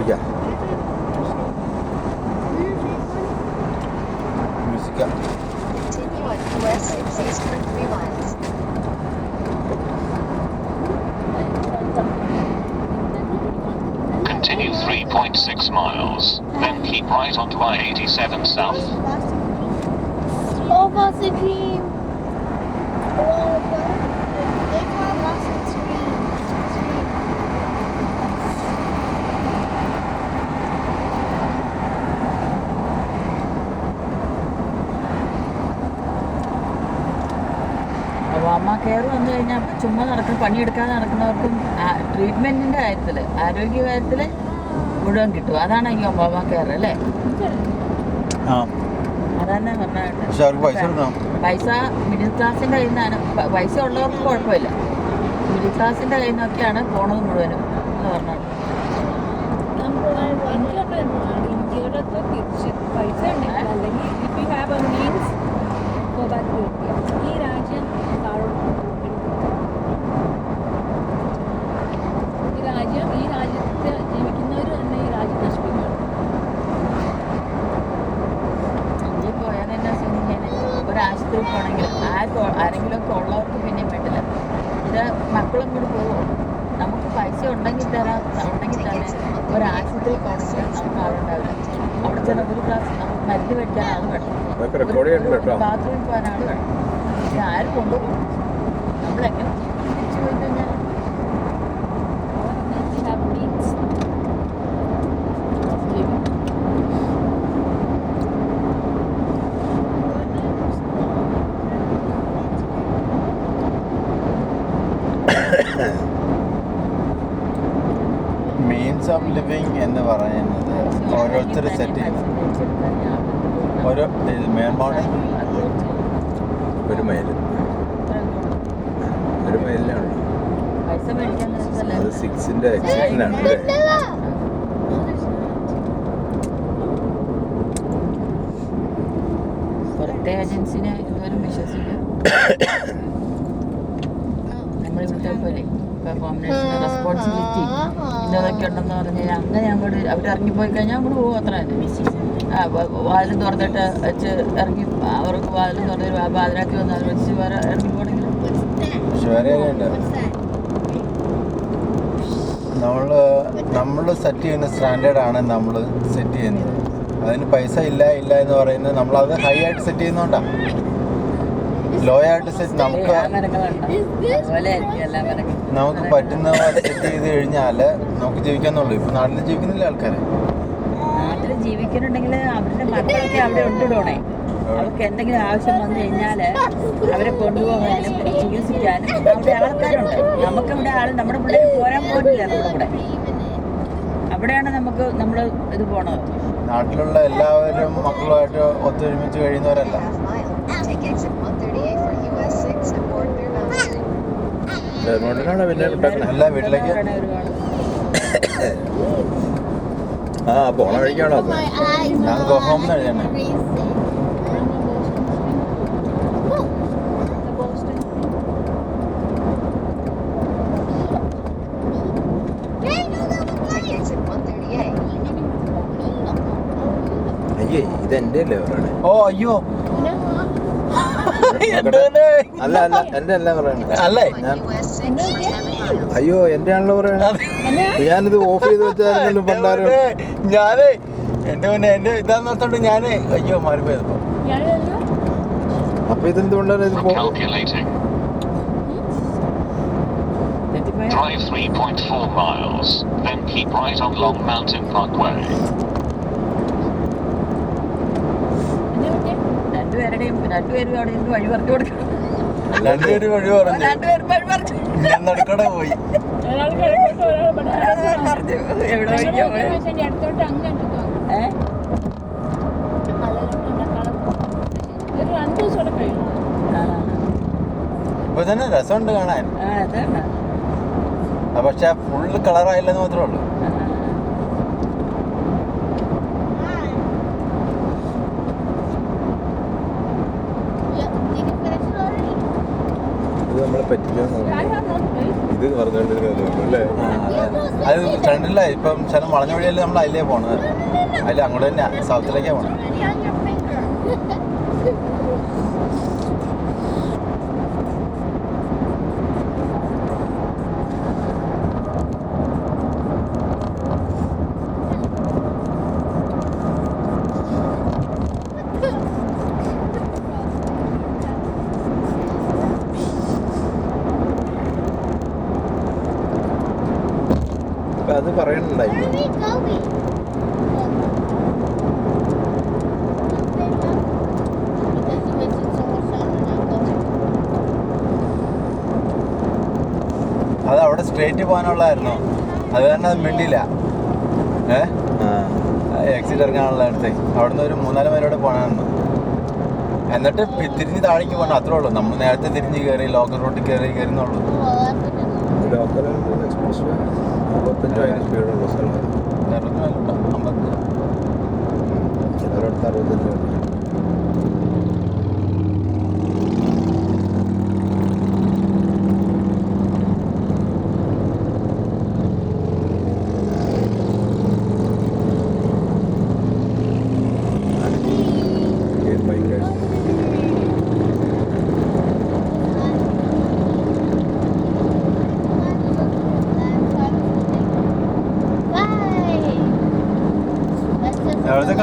പിടിക്കാം. മ്യൂസിക്കാം. Continue 3.6 miles, then keep right onto I-87 South. Over the dream. Over. They call us a dream. Obama care വന്നു കഴിഞ്ഞാൽ ചുമ്മാ പണിയെടുക്കാതെ നടക്കുന്നവർക്കും ട്രീറ്റ്മെൻറ്റിൻ്റെ കാര്യത്തിൽ ആരോഗ്യ കാര്യത്തിൽ മുഴുവൻ കിട്ടും. അതാണ് ഈ ഒബാമ കെയർ അല്ലേ? അതന്നെ പറഞ്ഞാൽ പൈസ മിഡിൽ ക്ലാസിൻ്റെ കയ്യിൽ നിന്നാണ്. പൈസ ഉള്ളവർക്ക് കുഴപ്പമില്ല, മിഡിൽ ക്ലാസിൻ്റെ കയ്യിൽ നിന്നൊക്കെയാണ് പോണത് മുഴുവനും എന്ന് പറഞ്ഞാൽ. ഇന്ത്യയുടെ തിരിച്ച് പൈസ ഉണ്ടെങ്കിൽ അല്ലെങ്കിൽ if you have a means go back to India. ഈ രാജ്യം ഈ രാജ്യത്ത് ജീവിക്കുന്നവർ തന്നെ ഈ രാജ്യം നശിപ്പിക്കുകയാണ്. ഇന്ത്യയിൽ പോയാൽ തന്നെ ഒരാശുപത്രി പോകണമെങ്കിൽ ആരെങ്കിലും ഒക്കെ ഉള്ളവർക്ക് പിന്നെയും പറ്റില്ല. ഇത് മക്കളും കൂടി പോകും. നമുക്ക് പൈസ ഉണ്ടെങ്കിൽ തന്നെ ഒരാശുപത്രി പോകണമെങ്കിൽ നമുക്ക് ആളുണ്ടാവില്ല. അവിടെ ചെന്ന ഒരു ക്ലാസ് നമുക്ക് മരുന്ന് മേടിക്കാൻ ആൾ വേണം, ബാത്റൂമിൽ പോകാൻ ആൾ വേണം. പക്ഷെ ആര് കൊണ്ടുപോകും? നമ്മളെങ്ങനെ തിരിച്ചു പോയി കഴിഞ്ഞാൽ മീൻസ് ഓഫ് ലിവിങ് എന്ന് പറയുന്നത് ഓരോരുത്തർ സെറ്റ് ചെയ്യുന്നത്. ഓരോ മേൽമോഡൽ ഒരു മൈലിലാണ് പൈസ മേടിക്കാൻ അത് 6ന്റെ എക്സിറ്റിലാണ് അല്ലേ? പുറത്തെ ഏജൻസിനെ ഇതുവരെ വിശ്വസിക്കും. നമ്മളിവിടുത്തെ പോലെ പെർഫോമൻസിന് റെസ്പോൺസിബിലിറ്റി ഇന്നതൊക്കെ ഉണ്ടെന്ന് പറഞ്ഞു കഴിഞ്ഞാൽ അങ്ങനെ അങ്ങോട്ട് അവർ ഇറങ്ങിപ്പോയി കഴിഞ്ഞാൽ അങ്ങോട്ട് പോകും. അത്ര തന്നെ വാതിലും തുറന്നിട്ട് വെച്ച് ഇറങ്ങി അവർക്ക് വാതിലും തുറന്നിട്ട് പാതിരാക്കി വന്നാൽ വെച്ച് വേറെ ഇറങ്ങി പോകണമെങ്കിൽ നമ്മൾ സെറ്റ് ചെയ്യുന്ന സ്റ്റാൻഡേർഡാണ് നമ്മൾ സെറ്റ് ചെയ്യുന്നത്. അതിന് പൈസ ഇല്ല എന്ന് പറയുന്നത് നമ്മളത് ഹൈ ആയിട്ട് സെറ്റ് ചെയ്യുന്നോണ്ടാണ്. ലോ ആയിട്ട് സെറ്റ് നമുക്ക് പറ്റുന്ന പോലെ സെറ്റ് ചെയ്ത് കഴിഞ്ഞാൽ നമുക്ക് ജീവിക്കാന്നുള്ളൂ. ഇപ്പൊ നാട്ടിൽ ജീവിക്കുന്നില്ല ആൾക്കാർ. നാട്ടിൽ ജീവിക്കുന്നുണ്ടെങ്കിൽ അവരുടെ മക്കളൊക്കെ അവിടെ ഉണ്ടിടണേ. അവർക്ക് എന്തെങ്കിലും ആവശ്യം വന്നു കഴിഞ്ഞാൽ അവരെ കൊണ്ടുപോകാനും ചികിത്സിക്കാനും അവിടെ ആൾക്കാരുണ്ട്. നമുക്കിവിടെ നമ്മുടെ പിള്ളേർ പോരാൻ പോലില്ല. നമ്മുടെ കൂടെ അവിടെയാണ് നമ്മൾ ഇത് പോണത്. നാട്ടിലുള്ള എല്ലാവരും മക്കളുമായിട്ട് ഒത്തൊരുമിച്ച് കഴിയുന്നവരല്ല. എല്ലാ വീട്ടിലേക്ക് പോണ വഴിക്കാണോ? ഞാൻ ഗോഹോം എഴുതണേ. അയ്യേ ഇതെന്റെ അല്ലേ പറയണേ? ഓ അയ്യോ അല്ല എന്റെ അല്ല പറയണേ. അല്ലേ അയ്യോ എന്റെ ആണല്ലോ പറയണേ. ഞാനിത് ഓഫ് ചെയ്ത് വെച്ചായിരുന്നു പണ്ടാരം. ഞാനേ എന്റെ ഇതാന്ന് ഓർത്തോണ്ട് ഞാനേ അയ്യോ മാറിപ്പോയപ്പോ. അപ്പൊ ഇതെന്തുകൊണ്ടാണ് ഇത് Drive 3.4 miles, then keep right on Long Mountain Parkway. രണ്ടുപേരും അവിടെ നിന്ന് വഴി പറഞ്ഞു കൊടുക്കണം. രണ്ടുപേരും വഴി പറഞ്ഞു. ഞാൻ നടക്കടെ പോയി. ഇപ്പൊ തന്നെ രസമുണ്ട് കാണാൻ. പക്ഷെ ഫുള്ള് കളറായില്ലെന്ന് മാത്രമേ ഉള്ളൂ. ഇത് നമ്മളെ പറ്റില്ല. ഇത് പറഞ്ഞോണ്ടിരുന്നല്ലേ? അത് ഫ്രണ്ടില്ല, ഇപ്പം ചില വളഞ്ഞ വഴിയല്ലേ നമ്മൾ അതിലേ പോണത്. അതിൽ അങ്ങോട്ട് തന്നെ സൗത്തിലേക്കാണ് പോണത്. On your finger. അപ്പം അത് പറയണുണ്ടായി. Where are we going? Because you wasted so much time on not going. അത് അവിടെ സ്ട്രേറ്റ് പോകാനുള്ളതായിരുന്നു. അത് കാരണം അത് മിണ്ടില്ല. എക്സിറ്റ് ഇറങ്ങാനുള്ള അടുത്തേക്ക് അവിടുന്ന് ഒരു 3-4 മൈലോടെ പോകണമെന്ന്. എന്നിട്ട് തിരിഞ്ഞ് താഴേക്ക് പോകണം, അത്രേ ഉള്ളൂ. നമ്മൾ നേരത്തെ തിരിഞ്ഞ് കയറി ലോക്കൽ റോഡിൽ കയറുന്നുള്ളൂ. Well, that's what it is. Local express 55 സ്പീഡുള്ള സ്ഥലമാണ്. 60 മേലുണ്ടോ? 50. ചിലരടുത്ത് 65